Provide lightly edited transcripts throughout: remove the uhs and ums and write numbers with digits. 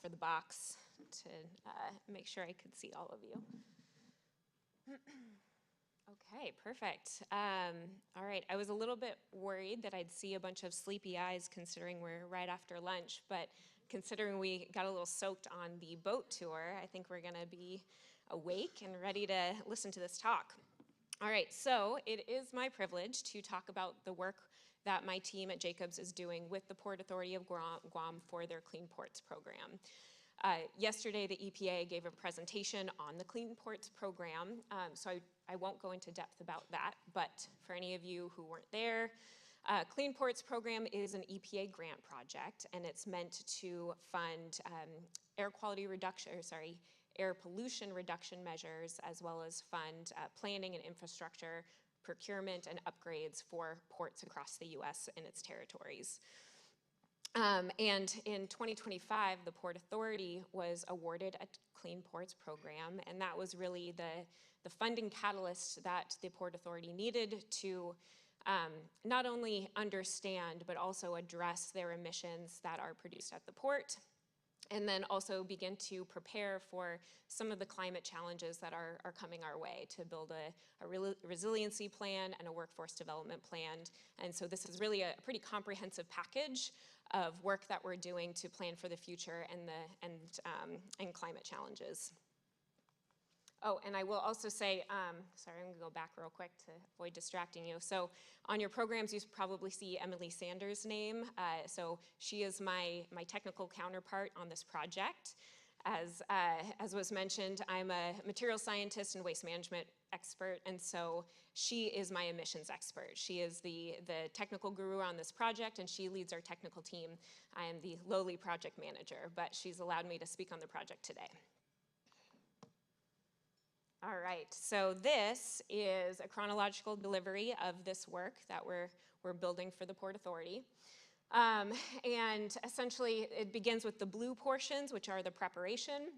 for the box to make sure I could see all of you. Okay, perfect. All right, I was a little bit worried that I'd see a bunch of sleepy eyes considering we're right after lunch, but considering we got a little soaked on the boat tour, I think we're gonna be awake and ready to listen to this talk. All right, so it is my privilege to talk about the work that my team at Jacobs is doing with the Port Authority of Guam for their Clean Ports program. Yesterday, the EPA gave a presentation on the Clean Ports program, so I won't go into depth about that, but for any of you who weren't there, Clean Ports program is an EPA grant project, and it's meant to fund air pollution reduction measures, as well as fund planning and infrastructure, procurement and upgrades for ports across the US and its territories. And in 2025, the Port Authority was awarded a Clean Ports program, and that was really the funding catalyst that the Port Authority needed to not only understand, but also address their emissions that are produced at the port, and then also begin to prepare for some of the climate challenges that are coming our way, to build a resiliency plan and a workforce development plan. And so this is really a pretty comprehensive package of work that we're doing to plan for the future and climate challenges. Oh, and I will also say, sorry, I'm gonna go back real quick to avoid distracting you. So on your programs, you probably see Emily Sanders' name. So she is my technical counterpart on this project. As was mentioned, I'm a material scientist and waste management expert, and so she is my emissions expert. She is the technical guru on this project, and she leads our technical team. I am the lowly project manager, but she's allowed me to speak on the project today. All right, so this is a chronological delivery of this work that we're building for the Port Authority. And essentially, it begins with the blue portions, which are the preparation.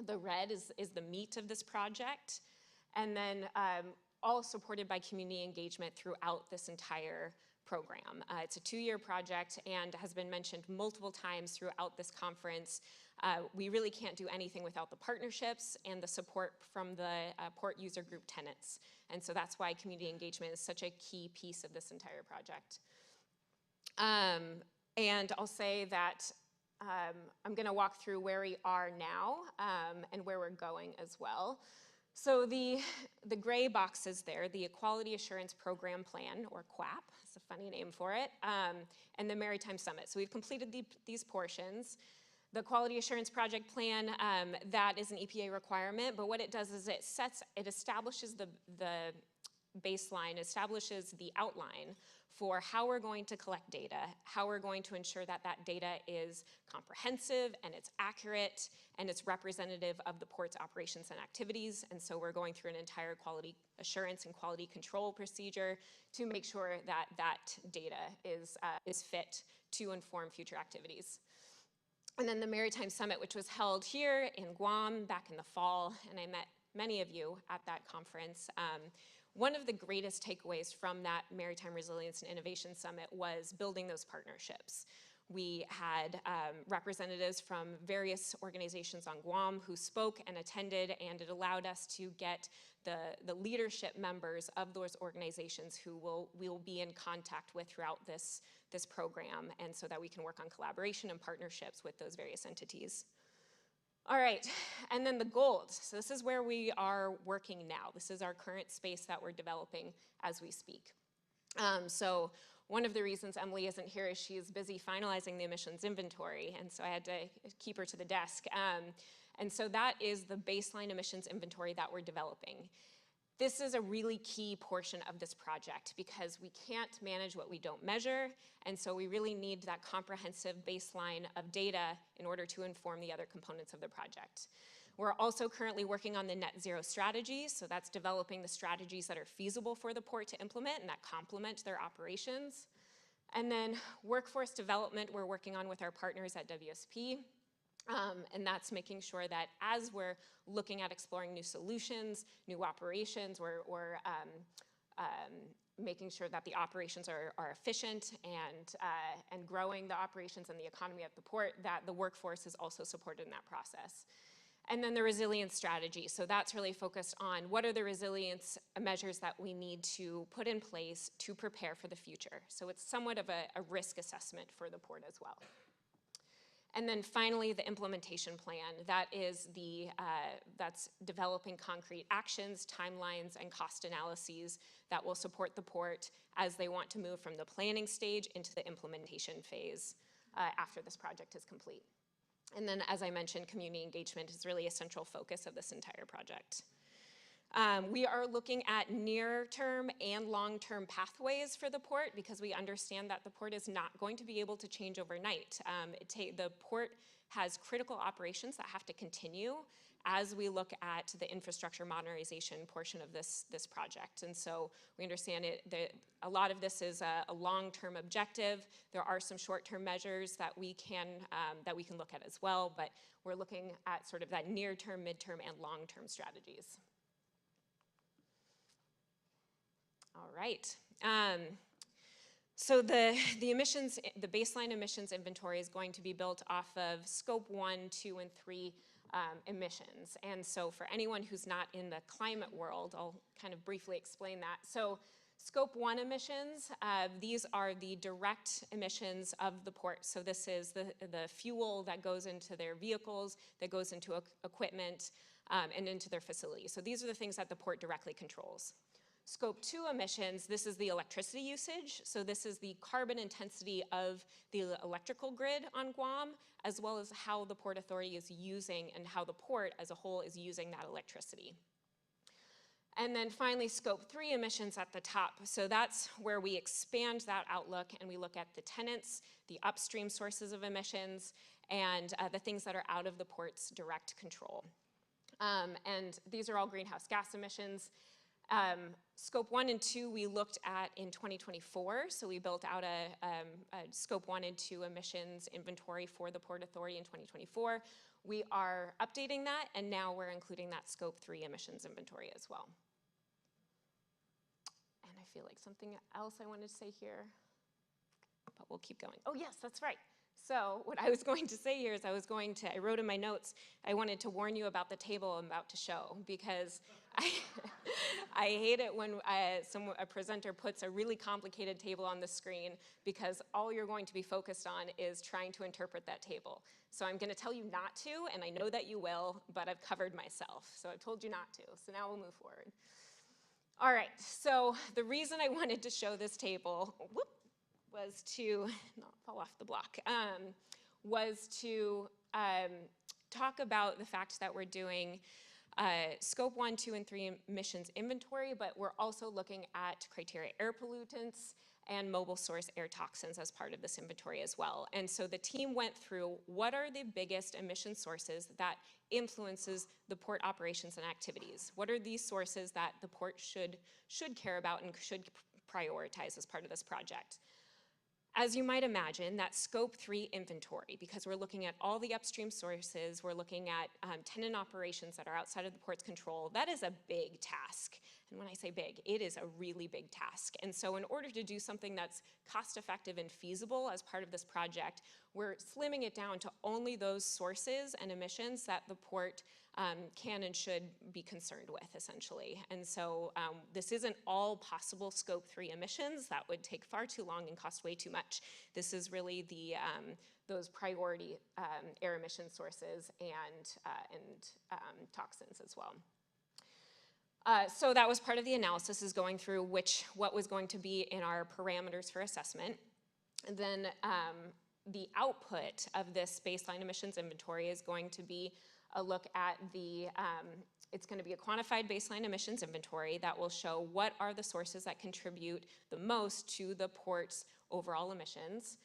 The red is the meat of this project. And then all supported by community engagement throughout this entire program. It's a 2-year project and has been mentioned multiple times throughout this conference. We really can't do anything without the partnerships and the support from the port user group tenants. And so that's why community engagement is such a key piece of this entire project. And I'll say that I'm gonna walk through where we are now and where we're going as well. So the gray boxes there, the Quality Assurance Program Plan, or QAP, it's a funny name for it, and the Maritime Summit. So we've completed these portions. The Quality Assurance Project Plan, that is an EPA requirement, but what it does is it establishes the baseline, establishes the outline for how we're going to collect data, how we're going to ensure that that data is comprehensive and it's accurate and it's representative of the port's operations and activities. And so we're going through an entire quality assurance and quality control procedure to make sure that that data is fit to inform future activities. And then the Maritime Summit, which was held here in Guam back in the fall, and I met many of you at that conference. One of the greatest takeaways from that Maritime Resilience and Innovation Summit was building those partnerships. We had representatives from various organizations on Guam who spoke and attended, and it allowed us to get the leadership members of those organizations who we'll be in contact with throughout this program, and so that we can work on collaboration and partnerships with those various entities. All right, and then the gold. So this is where we are working now. This is our current space that we're developing as we speak. So one of the reasons Emily isn't here is she's busy finalizing the emissions inventory, and so I had to keep her to the desk. And so that is the baseline emissions inventory that we're developing. This is a really key portion of this project because we can't manage what we don't measure, and so we really need that comprehensive baseline of data in order to inform the other components of the project. We're also currently working on the net zero strategies, so that's developing the strategies that are feasible for the port to implement and that complement their operations. And then workforce development we're working on with our partners at WSP. And that's making sure that as we're looking at exploring new solutions, new operations, or making sure that the operations are efficient and growing the operations and the economy at the port, that the workforce is also supported in that process. And then the resilience strategy. So that's really focused on what are the resilience measures that we need to put in place to prepare for the future. So it's somewhat of a risk assessment for the port as well. And then finally, the implementation plan. That is that's developing concrete actions, timelines, and cost analyses that will support the port as they want to move from the planning stage into the implementation phase after this project is complete. And then, as I mentioned, community engagement is really a central focus of this entire project. We are looking at near-term and long-term pathways for the port because we understand that the port is not going to be able to change overnight. The port has critical operations that have to continue as we look at the infrastructure modernization portion of this project. And so we understand that a lot of this is a long-term objective. There are some short-term measures that we can look at as well, but we're looking at sort of that near-term, mid-term, and long-term strategies. All right. So the baseline emissions inventory is going to be built off of Scope 1, 2, and 3 emissions. And so for anyone who's not in the climate world, I'll kind of briefly explain that. So Scope 1 emissions, these are the direct emissions of the port. So this is the fuel that goes into their vehicles, that goes into equipment, and into their facilities. So these are the things that the port directly controls. Scope 2 emissions, this is the electricity usage. So this is the carbon intensity of the electrical grid on Guam, as well as how the Port Authority is using and how the port as a whole is using that electricity. And then finally, Scope 3 emissions at the top. So that's where we expand that outlook and we look at the tenants, the upstream sources of emissions, and the things that are out of the port's direct control. And these are all greenhouse gas emissions. Scope 1 and 2 we looked at in 2024, so we built out a Scope 1 and 2 emissions inventory for the Port Authority in 2024. We are updating that, and now we're including that Scope 3 emissions inventory as well. And I feel like something else I wanted to say here, but we'll keep going. Oh yes, that's right. So what I was going to say here is I wrote in my notes, I wanted to warn you about the table I'm about to show, because I hate it when a presenter puts a really complicated table on the screen, because all you're going to be focused on is trying to interpret that table. So I'm going to tell you not to, and I know that you will, but I've covered myself. So I've told you not to. So now we'll move forward. All right, so the reason I wanted to show this table, was to, not fall off the block, was to talk about the fact that we're doing Scope 1, 2, and 3 emissions inventory, but we're also looking at criteria air pollutants and mobile source air toxins as part of this inventory as well. And so the team went through what are the biggest emission sources that influences the port operations and activities? What are these sources that the port should care about and should prioritize as part of this project? As you might imagine, that Scope 3 inventory, because we're looking at all the upstream sources, we're looking at tenant operations that are outside of the port's control, that is a big task. And when I say big, it is a really big task. And so in order to do something that's cost-effective and feasible as part of this project, we're slimming it down to only those sources and emissions that the port can and should be concerned with, essentially. And so this isn't all possible Scope 3 emissions. That would take far too long and cost way too much. This is really those priority air emission sources and toxins as well. So that was part of the analysis, is going through what was going to be in our parameters for assessment. And then the output of this baseline emissions inventory is going to be a look at it's going to be a quantified baseline emissions inventory that will show what are the sources that contribute the most to the port's overall emissions.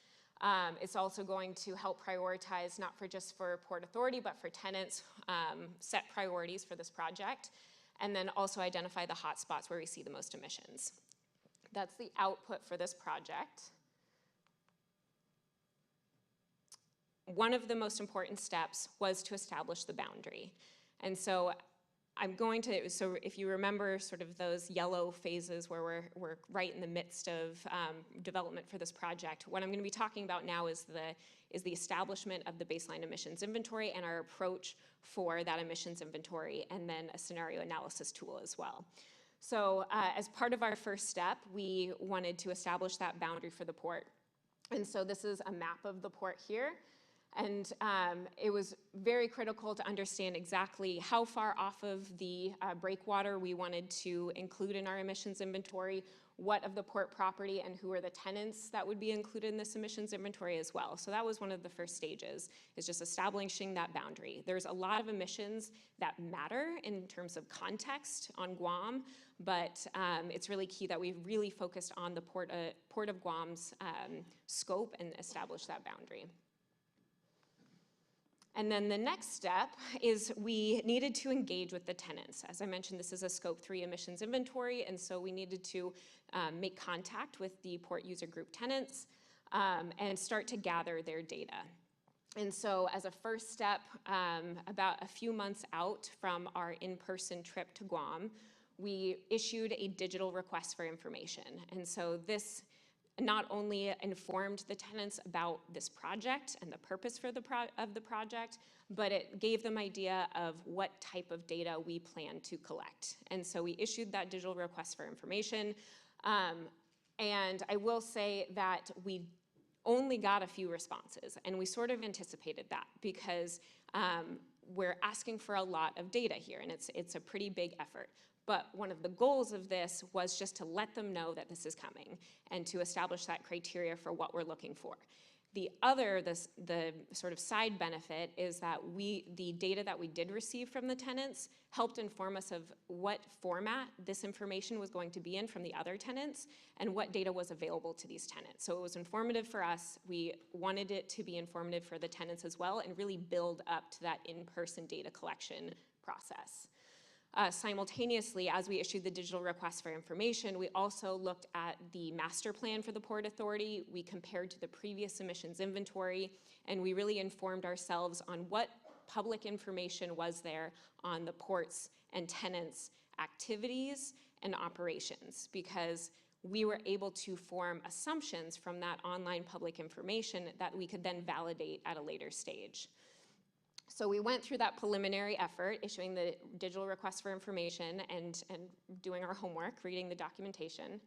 It's also going to help prioritize, not just for Port Authority, but for tenants, set priorities for this project, and then also identify the hot spots where we see the most emissions. That's the output for this project. One of the most important steps was to establish the boundary. And so I'm going to, so if you remember sort of those yellow phases where we're right in the midst of development for this project, what I'm going to be talking about now is the establishment of the baseline emissions inventory and our approach for that emissions inventory, and then a scenario analysis tool as well. So as part of our first step, we wanted to establish that boundary for the port. And so this is a map of the port here. And it was very critical to understand exactly how far off of the breakwater we wanted to include in our emissions inventory, what of the port property, and who are the tenants that would be included in this emissions inventory as well. So that was one of the first stages, is just establishing that boundary. There's a lot of emissions that matter in terms of context on Guam, but it's really key that we really focused on the Port of Guam's scope and established that boundary. And then the next step is we needed to engage with the tenants. As I mentioned, this is a Scope 3 emissions inventory, and so we needed to make contact with the port user group tenants and start to gather their data. And so as a first step, about a few months out from our in-person trip to Guam, we issued a digital request for information. And so this not only informed the tenants about this project and the purpose for the project, but it gave them idea of what type of data we plan to collect. And so we issued that digital request for information. And I will say that we only got a few responses, and we sort of anticipated that because we're asking for a lot of data here, and it's a pretty big effort. But one of the goals of this was just to let them know that this is coming and to establish that criteria for what we're looking for. The sort of side benefit is that the data that we did receive from the tenants helped inform us of what format this information was going to be in from the other tenants and what data was available to these tenants. So it was informative for us. We wanted it to be informative for the tenants as well and really build up to that in-person data collection process. Simultaneously, as we issued the digital request for information, we also looked at the master plan for the Port Authority. We compared to the previous emissions inventory, and we really informed ourselves on what public information was there on the port's and tenants' activities and operations, because we were able to form assumptions from that online public information that we could then validate at a later stage. So we went through that preliminary effort, issuing the digital request for information and doing our homework, reading the documentation.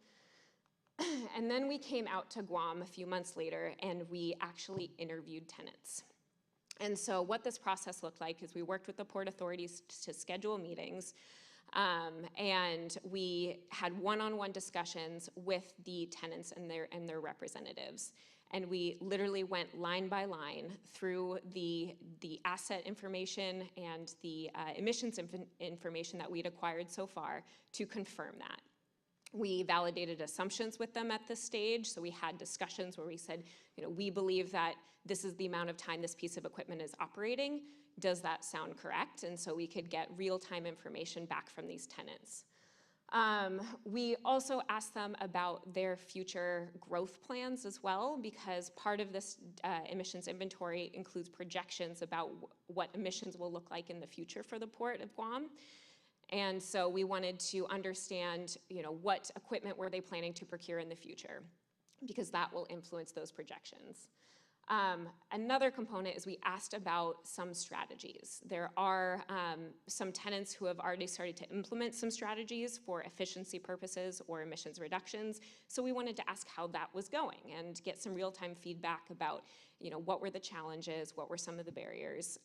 And then we came out to Guam a few months later, and we actually interviewed tenants. And so what this process looked like is we worked with the port authorities to schedule meetings, and we had one-on-one discussions with the tenants and their representatives. And we literally went line by line through the asset information and the emissions information that we'd acquired so far to confirm that. We validated assumptions with them at this stage. So we had discussions where we said, we believe that this is the amount of time this piece of equipment is operating. Does that sound correct? And so we could get real-time information back from these tenants. We also asked them about their future growth plans as well, because part of this emissions inventory includes projections about what emissions will look like in the future for the Port of Guam. And so we wanted to understand, what equipment were they planning to procure in the future, because that will influence those projections. Another component is we asked about some strategies. There are some tenants who have already started to implement some strategies for efficiency purposes or emissions reductions. So we wanted to ask how that was going and get some real-time feedback about, what were the challenges, what were some of the barriers,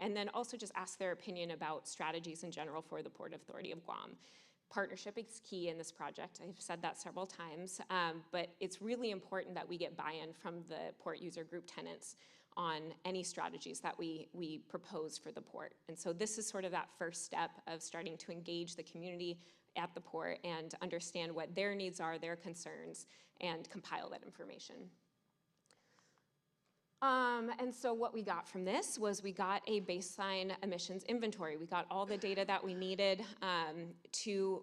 and then also just ask their opinion about strategies in general for the Port Authority of Guam. Partnership is key in this project. I've said that several times, but it's really important that we get buy-in from the port user group tenants on any strategies that we propose for the port. And so this is sort of that first step of starting to engage the community at the port and understand what their needs are, their concerns, and compile that information. And so what we got from this was we got a baseline emissions inventory. We got all the data that we needed to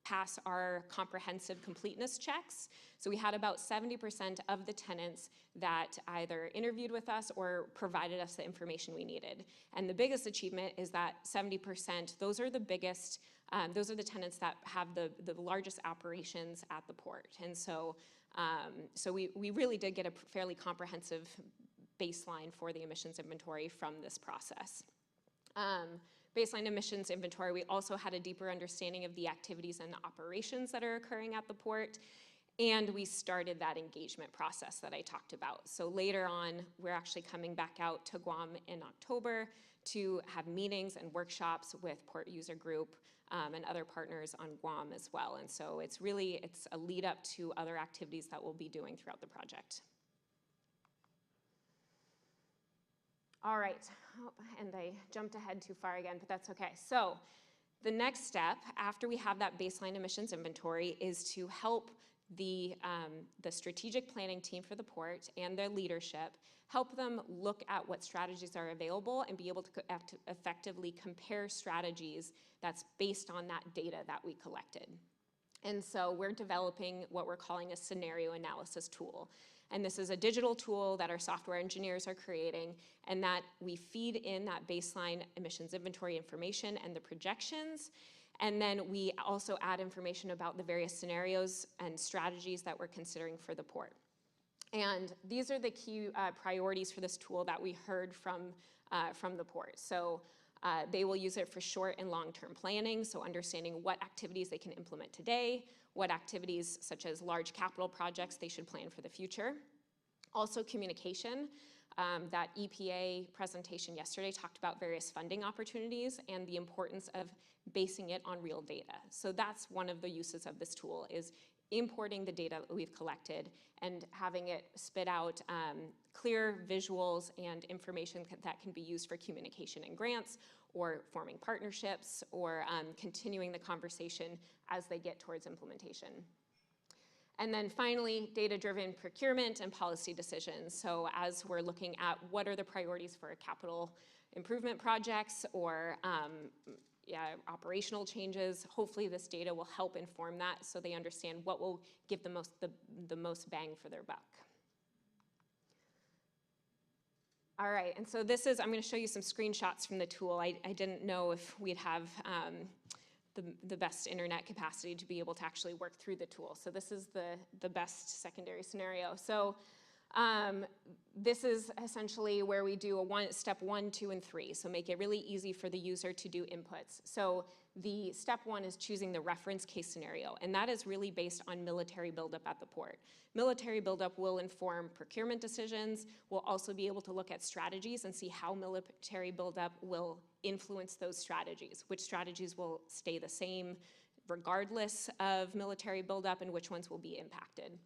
pass our comprehensive completeness checks. So we had about 70% of the tenants that either interviewed with us or provided us the information we needed. And the biggest achievement is that 70%, those are the biggest, those are the tenants that have the largest operations at the port. And so, we really did get a fairly comprehensive baseline for the emissions inventory from this process. Baseline emissions inventory, we also had a deeper understanding of the activities and operations that are occurring at the port, and we started that engagement process that I talked about. So later on, we're actually coming back out to Guam in October to have meetings and workshops with Port User Group and other partners on Guam as well. And so it's a lead up to other activities that we'll be doing throughout the project. All right, and I jumped ahead too far again, but that's okay. So the next step after we have that baseline emissions inventory is to help the strategic planning team for the port and their leadership, help them look at what strategies are available and be able to effectively compare strategies that's based on that data that we collected. And so we're developing what we're calling a scenario analysis tool. And this is a digital tool that our software engineers are creating, and that we feed in that baseline emissions inventory information and the projections. And then we also add information about the various scenarios and strategies that we're considering for the port. And these are the key priorities for this tool that we heard from the port. So they will use it for short and long-term planning, so understanding what activities they can implement today, what activities such as large capital projects they should plan for the future. Also communication. That EPA presentation yesterday talked about various funding opportunities and the importance of basing it on real data. So that's one of the uses of this tool, is importing the data that we've collected and having it spit out clear visuals and information that can be used for communication and grants, or forming partnerships, or continuing the conversation as they get towards implementation. And then finally, data-driven procurement and policy decisions. So as we're looking at what are the priorities for capital improvement projects or operational changes, hopefully this data will help inform that so they understand what will give the most bang for their buck. All right, and so this is, I'm going to show you some screenshots from the tool. I didn't know if we'd have the best internet capacity to be able to actually work through the tool. So this is the best secondary scenario. So this is essentially where we do step 1, 2, and 3. So make it really easy for the user to do inputs. So the step 1 is choosing the reference case scenario, and that is really based on military buildup at the port. Military buildup will inform procurement decisions. We'll also be able to look at strategies and see how military buildup will influence those strategies, which strategies will stay the same regardless of military buildup and which ones will be impacted.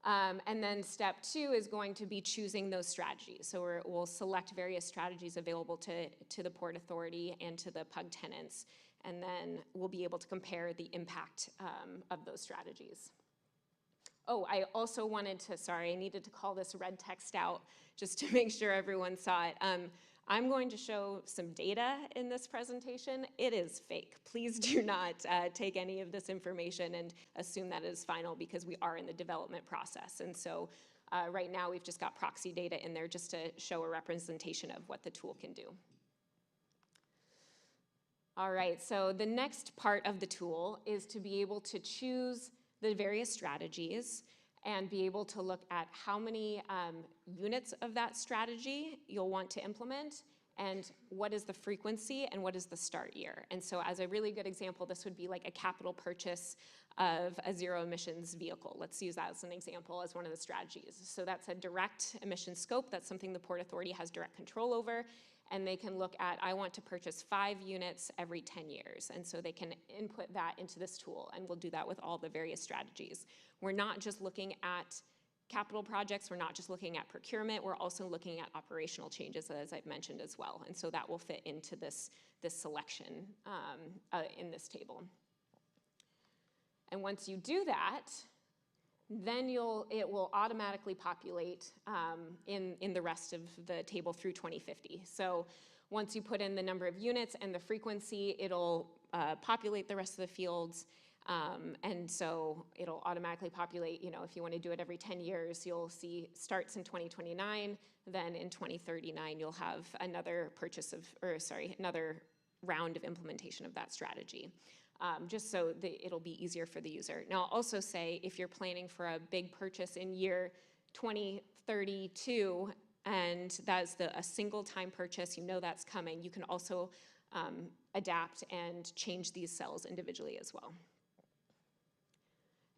And then step 2 is going to be choosing those strategies. So we'll select various strategies available to the Port Authority and to the PUG tenants, and then we'll be able to compare the impact of those strategies. Oh, I also wanted to, I needed to call this red text out just to make sure everyone saw it. I'm going to show some data in this presentation. It is fake. Please do not take any of this information and assume that it is final, because we are in the development process. And so right now we've just got proxy data in there just to show a representation of what the tool can do. All right, so the next part of the tool is to be able to choose the various strategies and be able to look at how many units of that strategy you'll want to implement, and what is the frequency and what is the start year. And so as a really good example, this would be like a capital purchase of a zero emissions vehicle. Let's use that as an example as one of the strategies. So that's a direct emission scope. That's something the Port Authority has direct control over. And they can look at, I want to purchase 5 units every 10 years. And so they can input that into this tool, and we'll do that with all the various strategies. We're not just looking at capital projects, we're not just looking at procurement, we're also looking at operational changes, as I've mentioned as well. And so that will fit into this selection in this table. And once you do that, then it will automatically populate in the rest of the table through 2050. So once you put in the number of units and the frequency, it'll populate the rest of the fields. And so it'll automatically populate, if you want to do it every 10 years, you'll see starts in 2029, then in 2039, you'll have another another round of implementation of that strategy, just so that it'll be easier for the user. Now, I'll also say if you're planning for a big purchase in year 2032, and that's a single time purchase, that's coming, you can also adapt and change these cells individually as well.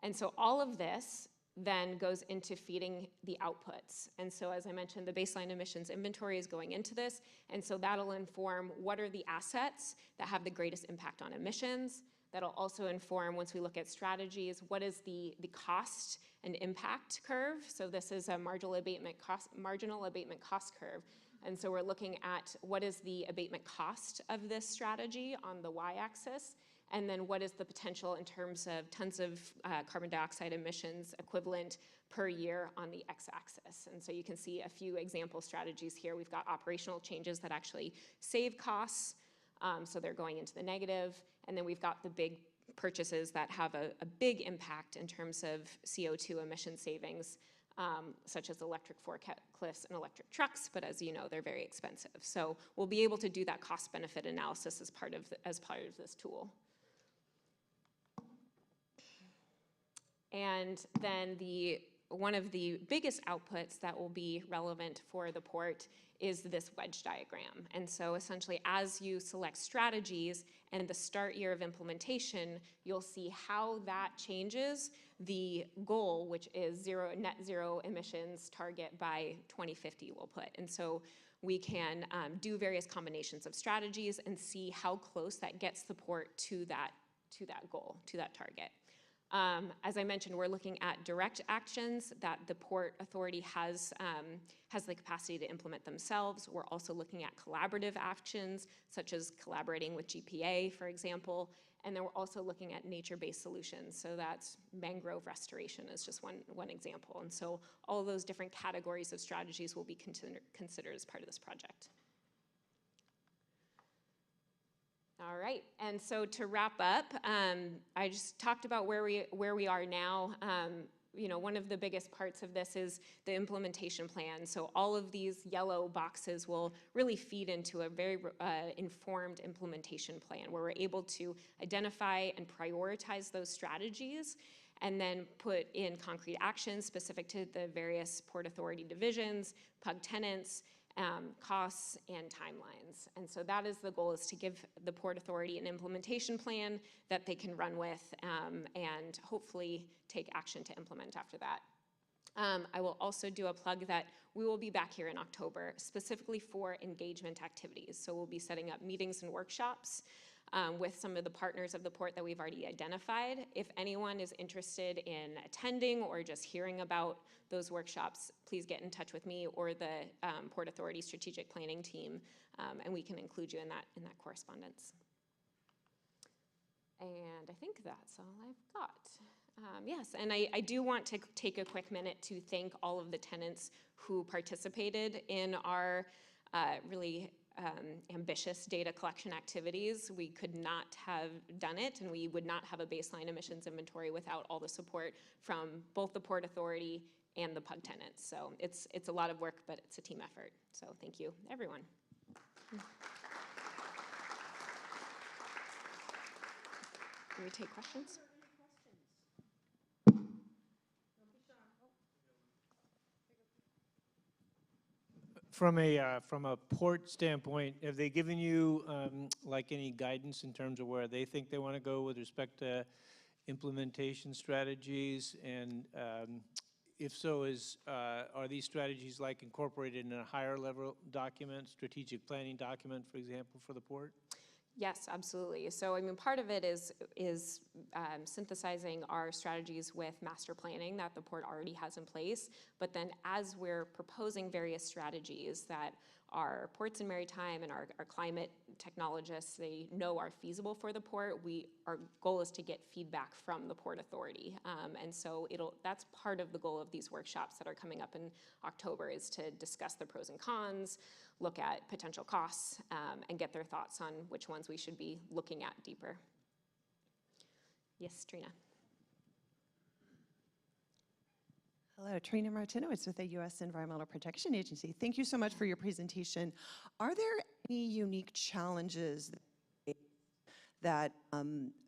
And so all of this then goes into feeding the outputs. And so as I mentioned, the baseline emissions inventory is going into this, and so that'll inform what are the assets that have the greatest impact on emissions. That'll also inform, once we look at strategies, what is the cost and impact curve. So this is a marginal abatement cost curve. And so we're looking at what is the abatement cost of this strategy on the y-axis, and then what is the potential in terms of tons of carbon dioxide emissions equivalent per year on the x-axis. And so you can see a few example strategies here. We've got operational changes that actually save costs, so they're going into the negative. And then we've got the big purchases that have a big impact in terms of CO2 emission savings, such as electric forklifts and electric trucks, but as you know, they're very expensive. So we'll be able to do that cost-benefit analysis as part of this tool. And then one of the biggest outputs that will be relevant for the port is this wedge diagram. And so essentially, as you select strategies and the start year of implementation, you'll see how that changes the goal, which is net zero emissions target by 2050, we'll put. And so we can do various combinations of strategies and see how close that gets the port to that goal, to that target. As I mentioned, we're looking at direct actions that the Port Authority has the capacity to implement themselves. We're also looking at collaborative actions, such as collaborating with GPA, for example. And then we're also looking at nature-based solutions. So that's mangrove restoration is just one example. And so all of those different categories of strategies will be considered as part of this project. All right, and so to wrap up, I just talked about where we are now. One of the biggest parts of this is the implementation plan. So all of these yellow boxes will really feed into a very informed implementation plan where we're able to identify and prioritize those strategies and then put in concrete actions specific to the various Port Authority divisions, PUG tenants, costs, and timelines. And so that is the goal, is to give the Port Authority an implementation plan that they can run with and hopefully take action to implement after that. I will also do a plug that we will be back here in October, specifically for engagement activities. So we'll be setting up meetings and workshops with some of the partners of the port that we've already identified. If anyone is interested in attending or just hearing about those workshops, please get in touch with me or the Port Authority Strategic Planning team, and we can include you in that correspondence. And I think that's all I've got. Yes, and I do want to take a quick minute to thank all of the tenants who participated in our really ambitious data collection activities. We could not have done it, and we would not have a baseline emissions inventory without all the support from both the Port Authority and the PUG tenants. So it's a lot of work, but it's a team effort. So thank you, everyone. Can we take questions? From a port standpoint, have they given you like any guidance in terms of where they think they want to go with respect to implementation strategies? And if so, are these strategies like incorporated in a higher level document, strategic planning document, for example, for the port? Yes, absolutely. So, I mean, part of it is synthesizing our strategies with master planning that the port already has in place. But then as we're proposing various strategies that our ports and maritime and our climate technologists they know are feasible for the port. Our goal is to get feedback from the Port Authority. And so that's part of the goal of these workshops that are coming up in October, is to discuss the pros and cons, look at potential costs, and get their thoughts on which ones we should be looking at deeper. Yes, Trina. Hello, Trina Martinowitz with the U.S. Environmental Protection Agency. Thank you so much for your presentation. Are there any unique challenges that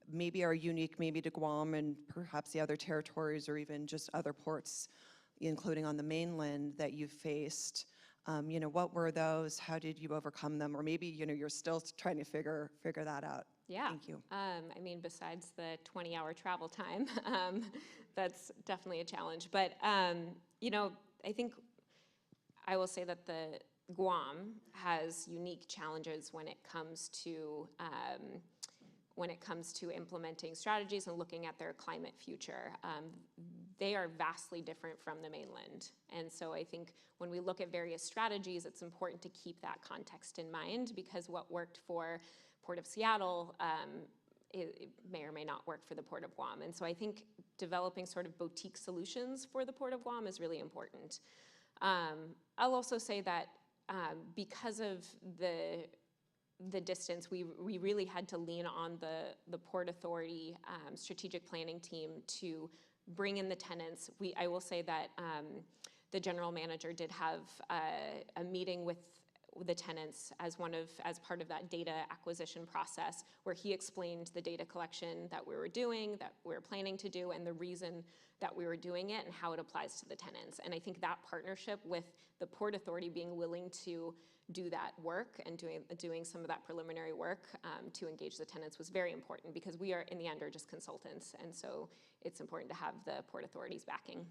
maybe are unique maybe to Guam and perhaps the other territories, or even just other ports, including on the mainland, that you faced? What were those? How did you overcome them? Or maybe, you're still trying to figure that out. Yeah. Thank you. I mean, besides the 20-hour travel time, that's definitely a challenge. But, I think I will say that the Guam has unique challenges when it comes to implementing strategies and looking at their climate future. They are vastly different from the mainland. And so I think when we look at various strategies, it's important to keep that context in mind, because what worked for Port of Seattle, it may or may not work for the Port of Guam. And so I think developing sort of boutique solutions for the Port of Guam is really important. I'll also say that because of the distance, we really had to lean on the Port Authority strategic planning team to bring in the tenants. I will say that the general manager did have a meeting with the tenants as part of that data acquisition process, where he explained the data collection that we were doing, that we were planning to do, and the reason that we were doing it and how it applies to the tenants. And I think that partnership with the Port Authority being willing to do that work and doing some of that preliminary work to engage the tenants was very important, because we are, in the end, are just consultants. And so it's important to have the Port Authority's backing.